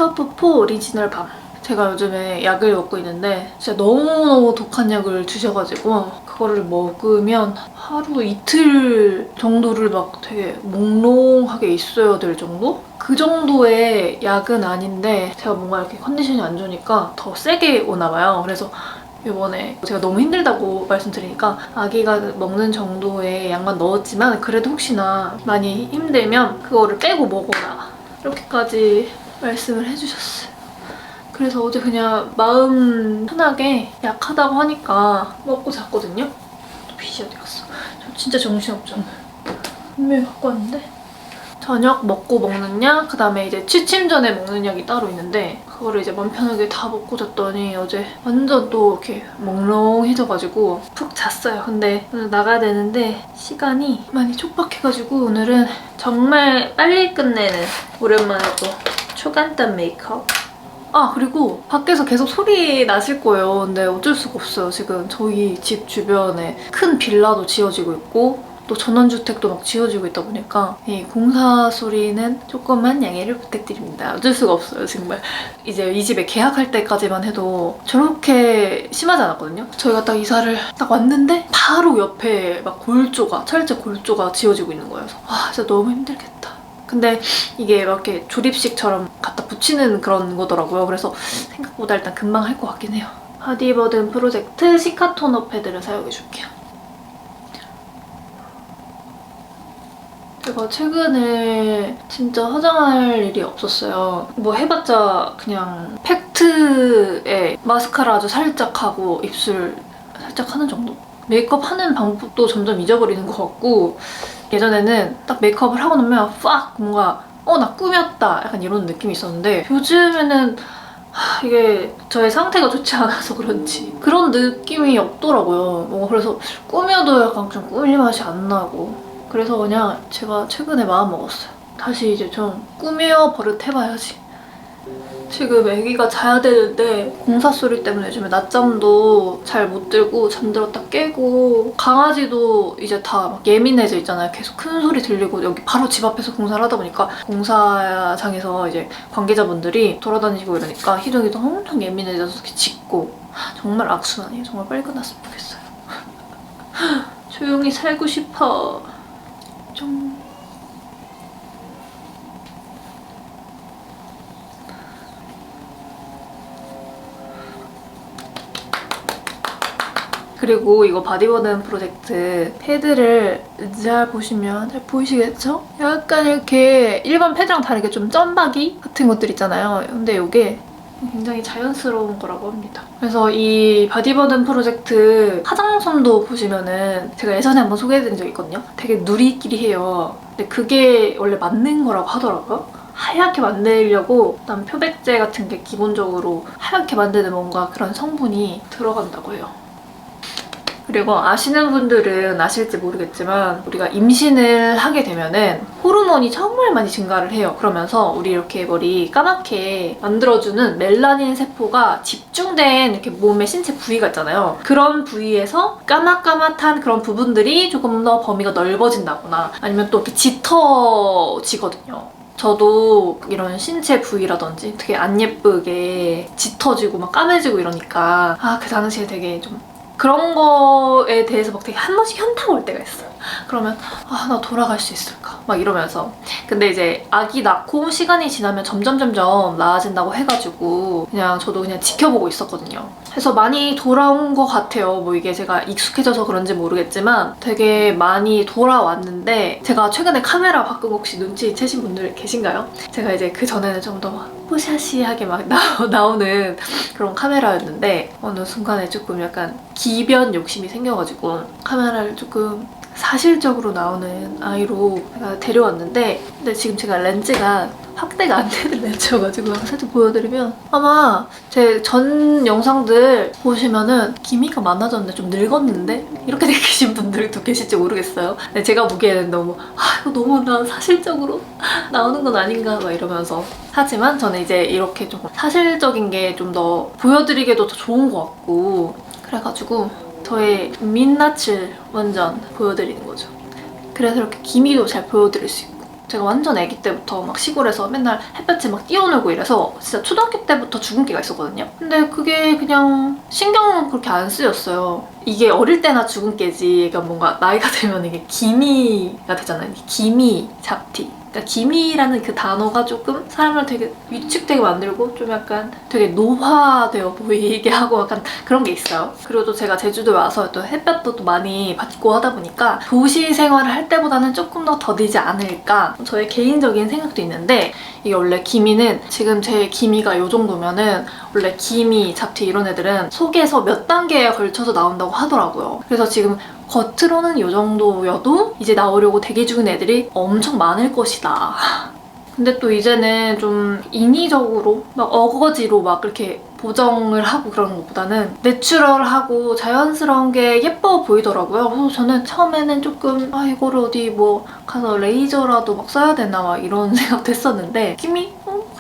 워터프 4 오리지널 밤. 제가 요즘에 약을 먹고 있는데 진짜 너무너무 독한 약을 주셔가지고 그거를 먹으면 하루 이틀 정도를 막 되게 몽롱하게 있어야 될 정도? 그 정도의 약은 아닌데 제가 뭔가 이렇게 컨디션이 안 좋으니까 더 세게 오나 봐요. 그래서 이번에 제가 너무 힘들다고 말씀드리니까 아기가 먹는 정도의 양만 넣었지만 그래도 혹시나 많이 힘들면 그거를 빼고 먹어라 이렇게까지 말씀을 해주셨어요. 그래서 어제 그냥 마음 편하게 약하다고 하니까 먹고 잤거든요. 또 빛이 어디 갔어? 저 진짜 정신없잖아요. 분명히 갖고 왔는데 저녁 먹고 먹는 약, 그다음에 이제 취침 전에 먹는 약이 따로 있는데 그거를 이제 맘 편하게 다 먹고 잤더니 어제 완전 또 이렇게 몽롱해져가지고 푹 잤어요. 근데 오늘 나가야 되는데 시간이 많이 촉박해가지고 오늘은 정말 빨리 끝내는 오랜만에 또 초간단 메이크업. 아, 그리고 밖에서 계속 소리 나실 거예요. 근데 어쩔 수가 없어요. 지금 저희 집 주변에 큰 빌라도 지어지고 있고 또 전원주택도 막 지어지고 있다 보니까 이 공사 소리는 조금만 양해를 부탁드립니다. 어쩔 수가 없어요, 정말. 이제 이 집에 계약할 때까지만 해도 저렇게 심하지 않았거든요. 저희가 딱 이사를 딱 왔는데 바로 옆에 막 골조가, 철제 골조가 지어지고 있는 거예요. 그래서 와, 진짜 너무 힘들겠다. 근데 이게 막 이렇게 조립식처럼 갖다 붙이는 그런 거더라고요. 그래서 생각보다 일단 금방 할 것 같긴 해요. 바디버든 프로젝트 시카 토너 패드를 사용해줄게요. 제가 최근에 진짜 화장할 일이 없었어요. 뭐 해봤자 그냥 팩트에 마스카라 아주 살짝 하고 입술 살짝 하는 정도? 메이크업 하는 방법도 점점 잊어버리는 것 같고 예전에는 딱 메이크업을 하고 나면 팍 뭔가 나 꾸몄다 약간 이런 느낌이 있었는데 요즘에는 이게 저의 상태가 좋지 않아서 그런지 그런 느낌이 없더라고요. 그래서 꾸며도 약간 좀 꾸밀 맛이 안 나고 그래서 그냥 제가 최근에 마음먹었어요. 다시 이제 좀 꾸며 버릇해봐야지. 지금 아기가 자야 되는데 공사 소리 때문에 요즘에 낮잠도 잘 못 들고 잠들었다 깨고 강아지도 이제 다 막 예민해져 있잖아요. 계속 큰 소리 들리고 여기 바로 집 앞에서 공사를 하다 보니까 공사장에서 이제 관계자분들이 돌아다니고 이러니까 희동이도 엄청 예민해져서 이렇게 짖고 정말 악순환이에요. 정말 빨리 끝났으면 좋겠어요. 조용히 살고 싶어. 좀 그리고 이거 바디버든 프로젝트 패드를 잘 보시면 잘 보이시겠죠? 약간 이렇게 일반 패드랑 다르게 좀 점박이 같은 것들 있잖아요. 근데 이게 굉장히 자연스러운 거라고 합니다. 그래서 이 바디버든 프로젝트 화장솜도 보시면은 제가 예전에 한번 소개해드린 적이 있거든요. 되게 누리끼리해요. 근데 그게 원래 맞는 거라고 하더라고요. 하얗게 만들려고 일단 표백제 같은 게 기본적으로 하얗게 만드는 뭔가 그런 성분이 들어간다고 해요. 그리고 아시는 분들은 아실지 모르겠지만 우리가 임신을 하게 되면은 호르몬이 정말 많이 증가를 해요. 그러면서 우리 이렇게 머리 까맣게 만들어주는 멜라닌 세포가 집중된 이렇게 몸의 신체 부위가 있잖아요. 그런 부위에서 까맣까맣한 그런 부분들이 조금 더 범위가 넓어진다거나 아니면 또 이렇게 짙어지거든요. 저도 이런 신체 부위라든지 되게 안 예쁘게 짙어지고 막 까매지고 이러니까 그 당시에 되게 좀 그런 거에 대해서 막 되게 한 번씩 현타가 올 때가 있어요. 그러면 나 돌아갈 수 있을까? 막 이러면서. 근데 이제 아기 낳고 시간이 지나면 점점 나아진다고 해가지고 그냥 저도 그냥 지켜보고 있었거든요. 그래서 많이 돌아온 것 같아요. 뭐 이게 제가 익숙해져서 그런지 모르겠지만 되게 많이 돌아왔는데 제가 최근에 카메라 바꾼 거 혹시 눈치채신 분들 계신가요? 제가 이제 그 전에는 좀 더 뽀샤시하게 막 나오는 그런 카메라였는데 어느 순간에 조금 약간 기변 욕심이 생겨가지고 카메라를 조금 사실적으로 나오는 아이로 제가 데려왔는데 근데 지금 제가 렌즈가 확대가 안 되는 렌즈여가지고 살짝 보여드리면 아마 제 전 영상들 보시면은 기미가 많아졌는데 좀 늙었는데? 이렇게 느끼신 분들도 계실지 모르겠어요. 근데 제가 보기에는 너무 이거 너무 나 사실적으로 나오는 건 아닌가 막 이러면서 하지만 저는 이제 이렇게 좀 사실적인 게 좀 더 보여드리기도 더 좋은 것 같고 그래가지고 저의 민낯을 완전 보여드리는 거죠. 그래서 이렇게 기미도 잘 보여드릴 수 있고 제가 완전 아기 때부터 막 시골에서 맨날 햇볕에 막 뛰어놀고 이래서 진짜 초등학교 때부터 주근깨가 있었거든요. 근데 그게 그냥 신경은 그렇게 안 쓰였어요. 이게 어릴 때나 주근깨지, 그러니까 뭔가 나이가 들면 이게 기미가 되잖아요. 기미 잡티. 그러니까 기미라는 그 단어가 조금 사람을 되게 위축되게 만들고 좀 약간 되게 노화되어 보이게 하고 약간 그런 게 있어요. 그리고 또 제가 제주도에 와서 또 햇볕도 또 많이 받고 하다 보니까 도시 생활을 할 때보다는 조금 더 더디지 않을까, 저의 개인적인 생각도 있는데, 이게 원래 기미는 지금 제 기미가 이 정도면은 원래 기미, 잡티 이런 애들은 속에서 몇 단계에 걸쳐서 나온다고 하더라고요. 그래서 지금 겉으로는 이 정도여도 이제 나오려고 대기 중인 애들이 엄청 많을 것이다. 근데 또 이제는 좀 인위적으로 막 어거지로 막 이렇게 보정을 하고 그러는 것보다는 내추럴하고 자연스러운 게 예뻐 보이더라고요. 그래서 저는 처음에는 조금 이거를 어디 뭐 가서 레이저라도 막 써야 되나 막 이런 생각도 했었는데, 느낌이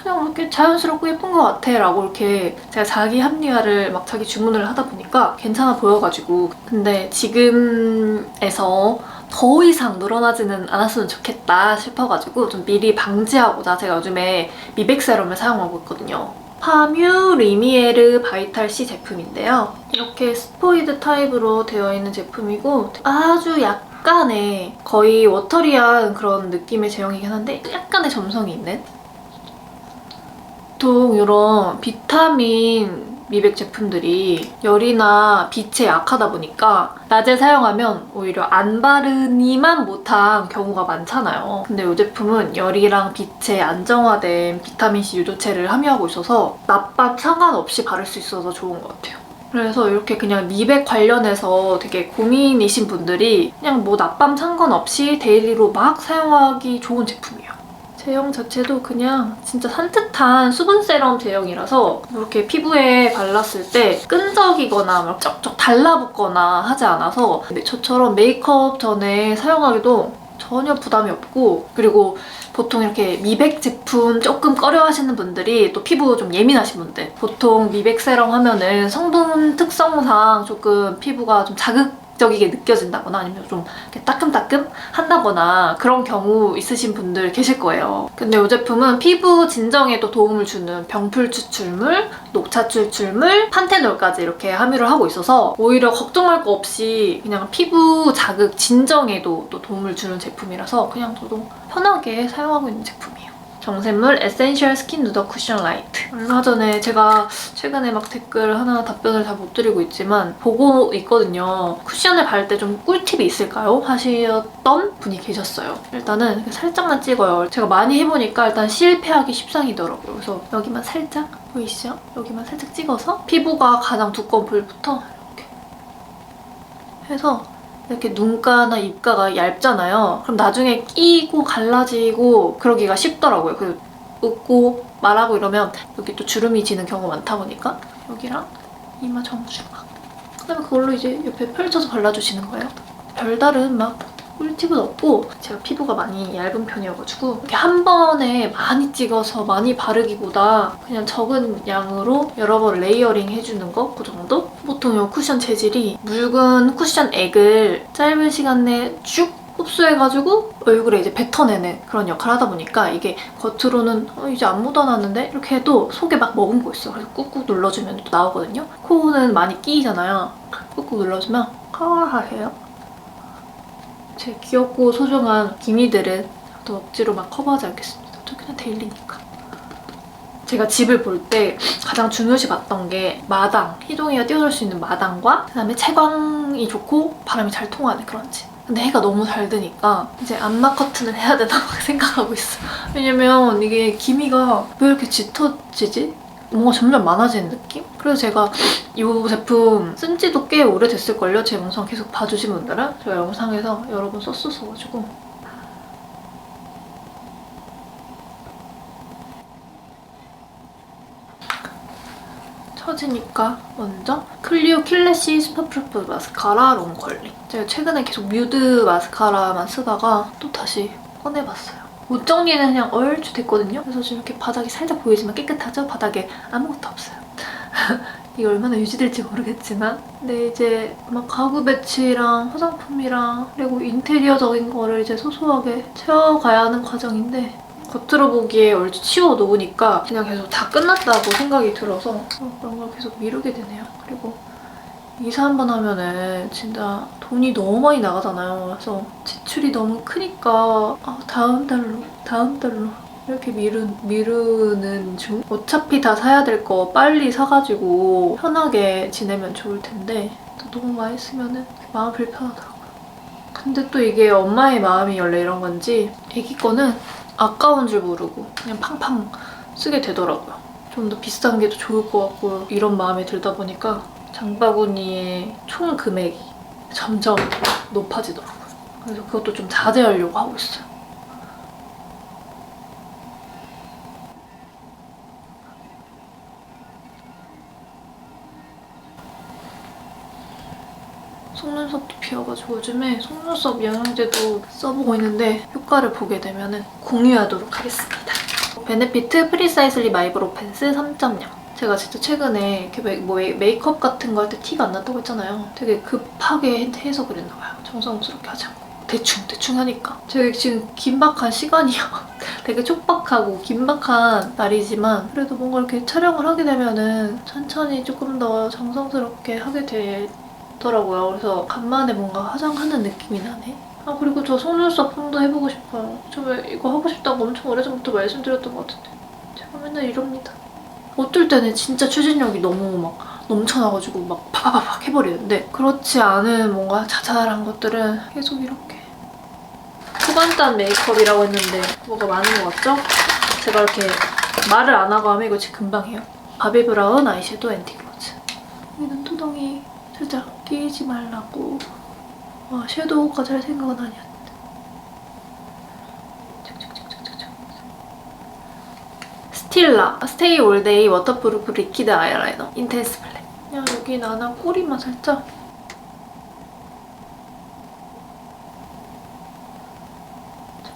그냥 이렇게 자연스럽고 예쁜 것 같아 라고 이렇게 제가 자기 합리화를 막 자기 주문을 하다 보니까 괜찮아 보여가지고. 근데 지금에서 더 이상 늘어나지는 않았으면 좋겠다 싶어가지고 좀 미리 방지하고자 제가 요즘에 미백 세럼을 사용하고 있거든요. 파뮤 리미에르 바이탈 C 제품인데요. 이렇게 스포이드 타입으로 되어 있는 제품이고 아주 약간의 거의 워터리한 그런 느낌의 제형이긴 한데 약간의 점성이 있는, 보통 이런 비타민 미백 제품들이 열이나 빛에 약하다 보니까 낮에 사용하면 오히려 안 바르니만 못한 경우가 많잖아요. 근데 이 제품은 열이랑 빛에 안정화된 비타민C 유조체를 함유하고 있어서 낮밤 상관없이 바를 수 있어서 좋은 것 같아요. 그래서 이렇게 그냥 미백 관련해서 되게 고민이신 분들이 그냥 뭐 낮밤 상관없이 데일리로 막 사용하기 좋은 제품이에요. 제형 자체도 그냥 진짜 산뜻한 수분 세럼 제형이라서 이렇게 피부에 발랐을 때 끈적이거나 막 쩍쩍 달라붙거나 하지 않아서 저처럼 메이크업 전에 사용하기도 전혀 부담이 없고, 그리고 보통 이렇게 미백 제품 조금 꺼려 하시는 분들이 또 피부 좀 예민하신 분들, 보통 미백 세럼 하면은 성분 특성상 조금 피부가 좀 자극적이게 느껴진다거나 아니면 좀 이렇게 따끔따끔 한다거나 그런 경우 있으신 분들 계실 거예요. 근데 이 제품은 피부 진정에도 도움을 주는 병풀 추출물, 녹차 추출물, 판테놀까지 이렇게 함유를 하고 있어서 오히려 걱정할 거 없이 그냥 피부 자극 진정에도 또 도움을 주는 제품이라서 그냥 저도 편하게 사용하고 있는 제품이에요. 정샘물 에센셜 스킨 누더 쿠션 라이트. 얼마 전에 제가 최근에 막 댓글 하나 답변을 다 못 드리고 있지만 보고 있거든요. 쿠션을 바를 때 좀 꿀팁이 있을까요? 하셨던 분이 계셨어요. 일단은 살짝만 찍어요. 제가 많이 해보니까 일단 실패하기 십상이더라고요. 그래서 여기만 살짝, 보이시죠? 여기만 살짝 찍어서 피부가 가장 두꺼운 부위부터 이렇게 해서 이렇게 눈가나 입가가 얇잖아요. 그럼 나중에 끼고 갈라지고 그러기가 쉽더라고요. 그리고 웃고 말하고 이러면 여기 또 주름이 지는 경우가 많다 보니까 여기랑 이마 정주각, 그다음에 그걸로 이제 옆에 펼쳐서 발라주시는 거예요. 별다른 막 꿀팁은 없고 제가 피부가 많이 얇은 편이어가지고 이렇게 한 번에 많이 찍어서 많이 바르기보다 그냥 적은 양으로 여러 번 레이어링 해주는 거, 그 정도? 보통 이 쿠션 재질이 묽은 쿠션 액을 짧은 시간 내에 쭉 흡수해가지고 얼굴에 이제 뱉어내는 그런 역할을 하다 보니까 이게 겉으로는 이제 안 묻어나는데 이렇게 해도 속에 막 머금고 있어요. 그래서 꾹꾹 눌러주면 또 나오거든요. 코는 많이 끼이잖아요. 꾹꾹 눌러주면 카와하해요. 제 귀엽고 소중한 기미들은 또 억지로 막 커버하지 않겠습니다. 저 그냥 데일리니까. 제가 집을 볼 때 가장 중요시 봤던 게 마당, 희동이가 뛰어놀 수 있는 마당과 그다음에 채광이 좋고 바람이 잘 통하는 그런 집. 근데 해가 너무 잘 드니까 이제 암막 커튼을 해야 되나 막 생각하고 있어요. 왜냐면 이게 기미가 왜 이렇게 짙어지지? 뭔가 점점 많아지는 느낌? 그래서 제가 이 제품 쓴 지도 꽤 오래됐을걸요? 제 영상 계속 봐주신 분들은? 제가 영상에서 여러 번 썼었어가지고. 처지니까 먼저 클리오 킬래시 슈퍼프루프 마스카라 롱컬링. 제가 최근에 계속 뮤드 마스카라만 쓰다가 또 다시 꺼내봤어요. 옷 정리는 그냥 얼추 됐거든요. 그래서 지금 이렇게 바닥이 살짝 보이지만 깨끗하죠? 바닥에 아무것도 없어요. 이게 얼마나 유지될지 모르겠지만 근데 이제 막 가구 배치랑 화장품이랑 그리고 인테리어적인 거를 이제 소소하게 채워가야 하는 과정인데 겉으로 보기에 얼추 치워놓으니까 그냥 계속 다 끝났다고 생각이 들어서 그런 걸 계속 미루게 되네요. 그리고 이사 한 번 하면은 진짜 돈이 너무 많이 나가잖아요. 그래서 지출이 너무 크니까 다음 달로 이렇게 미루는 중. 어차피 다 사야 될 거 빨리 사가지고 편하게 지내면 좋을 텐데 또 너무 많이 쓰면은 마음 불편하더라고요. 근데 또 이게 엄마의 마음이 원래 이런 건지 애기 거는 아까운 줄 모르고 그냥 팡팡 쓰게 되더라고요. 좀 더 비싼 게 더 좋을 것 같고 이런 마음이 들다 보니까 장바구니의 총 금액이 점점 높아지더라고요. 그래서 그것도 좀 자제하려고 하고 있어요. 속눈썹도 비어가지고 요즘에 속눈썹 영양제도 써보고 있는데 효과를 보게 되면 공유하도록 하겠습니다. 베네피트 프리사이즐리 마이브로 펜슬 3.0. 제가 진짜 최근에 이렇게 메이크업 같은 거 할 때 티가 안 났다고 했잖아요. 되게 급하게 해서 그랬나 봐요. 정성스럽게 하지 않고. 대충 하니까. 제가 지금 긴박한 시간이요. 되게 촉박하고 긴박한 날이지만 그래도 뭔가 이렇게 촬영을 하게 되면은 천천히 조금 더 정성스럽게 하게 되더라고요. 그래서 간만에 뭔가 화장하는 느낌이 나네. 그리고 저 속눈썹 펌도 해보고 싶어요. 저 왜 이거 하고 싶다고 엄청 오래전부터 말씀드렸던 것 같은데 제가 맨날 이럽니다. 어떨 때는 진짜 추진력이 너무 막 넘쳐나가지고 막 파파파팍 해버리는데 그렇지 않은 뭔가 자잘한 것들은 계속 이렇게 초간단 메이크업이라고 했는데 뭐가 많은 것 같죠? 제가 이렇게 말을 안 하고 하면 이거 진짜 금방 해요. 바비 브라운 아이섀도우 앤티글로즈. 이 눈두덩이 살짝 끼지 말라고 섀도우까지 할 생각은 아니었는데. 스틸라 스테이 올데이 워터프루프 리퀴드 아이라이너 인텐스 블랙. 그냥 여기 나나 꼬리만 살짝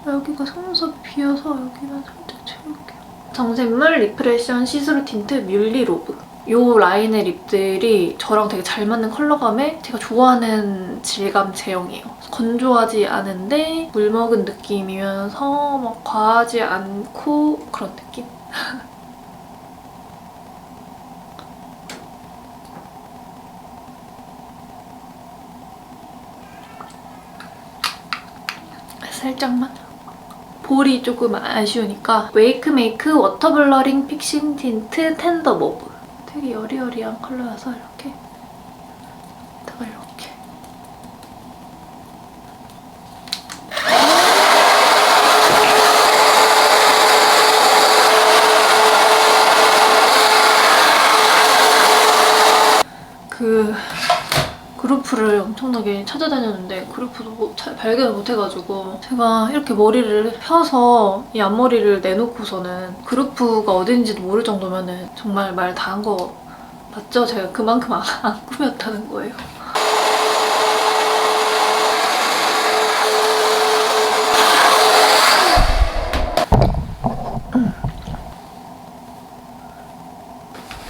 여기가 속눈썹 비어서 여기만 살짝 채울게요. 정샘물 리프레션 시스루 틴트 뮬리 로브. 이 라인의 립들이 저랑 되게 잘 맞는 컬러감에 제가 좋아하는 질감 제형이에요. 건조하지 않은데 물 먹은 느낌이면서 막 과하지 않고 그런 느낌? 살짝만. 볼이 조금 아쉬우니까 웨이크메이크 워터블러링 픽싱 틴트 텐더 모브. 되게 여리여리한 컬러여서 이렇게 다가 이렇게 그루프를 엄청나게 찾아다녔는데 그루프도 발견을 못해가지고 제가 이렇게 머리를 펴서 이 앞머리를 내놓고서는 그루프가 어딘지도 모를 정도면 정말 말 다 한 거 맞죠? 제가 그만큼 안 꾸몄다는 거예요.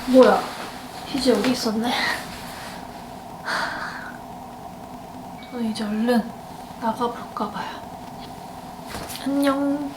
뭐야? 휴지 여기 있었네. 저는 이제 얼른 나가볼까 봐요. 안녕.